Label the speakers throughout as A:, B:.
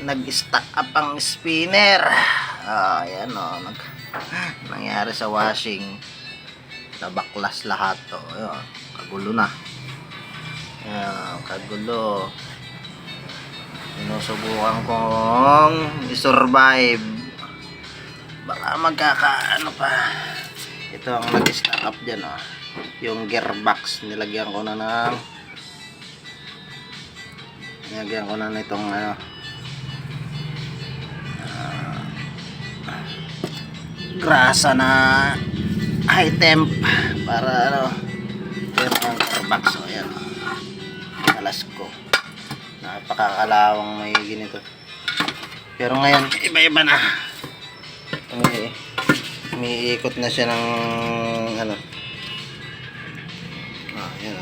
A: nag-stack up ang spinner. Ayan o, nangyari sa washing, nabaklas lahat to. Ayun, kagulo na. Ayan, kagulo. Sinusubukan kong i-survive, baka magkakaano pa. Ito ang nag-stack up dyan o, yung gearbox. Nilagyan ko na nitong ano, grasa na high temp para ano, yun ang gearbox. So ayan, alas ko, napakakalawang may ganito. Pero ngayon iba-iba na, umiikot na siya ng ano, ayan,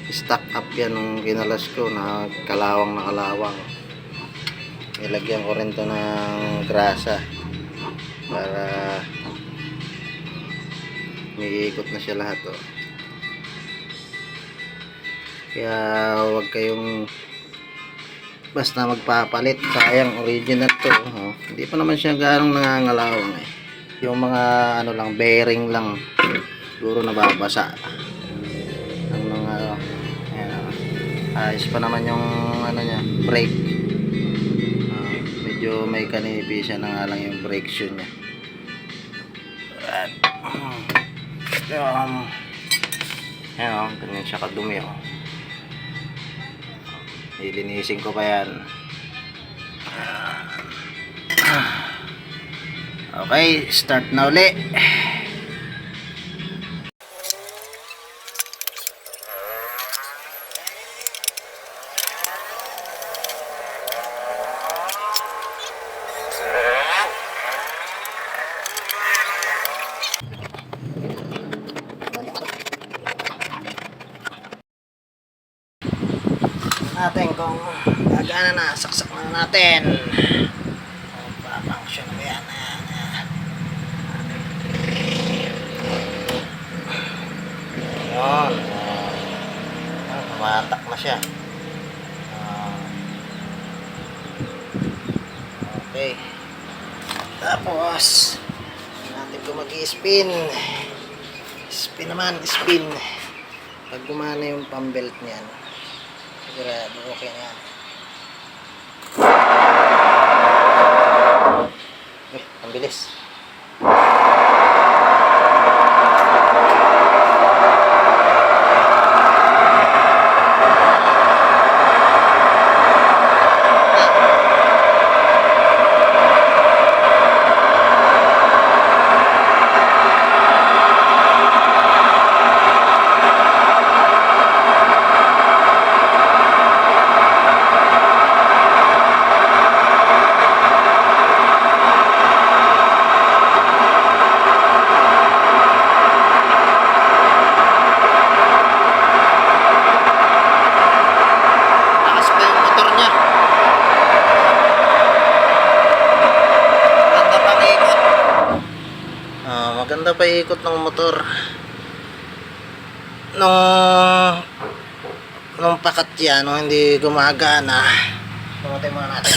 A: stack up yan nung kinalas ko, na kalawang. Nilagyan ko rin to ng grasa para umiikot na siya lahat oh. Kaya huwag kayong basta magpapalit, sayang, original to oh. Hindi pa naman siya ganong nangangalawang eh. Yung mga ano lang, bearing lang siguro nababasa ang mga ayan, ayos pa naman yung ano niya, brake. Medyo may kanipi siya na nga lang yung brake shoe niya. Ayan, ganyan siya kadumi oh. Ilinisin ko pa yan. Okay, start na uli. Natin kung gagana na, saksak na natin. Pa-function ba yan? Ayan, tumatak na siya. Okay, tapos natin ko mag-i-spin. Spin naman, spin. Pag gumana yung pambelt niyan, sigurado okay na yan. Ang bilis. Maganda pa ikot ng motor nung pakat yan, nung hindi gumagana. Pumatay muna natin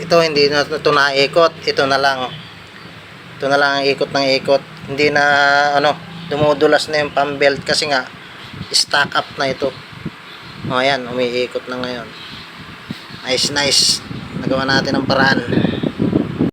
A: ito, hindi na ito naikot, ito na lang ang ikot ng ikot, hindi na ano, dumudulas na yung pambelt kasi nga stack up na ito. Ayan, umiikot na ngayon. Nice, nagawa natin ang paraan.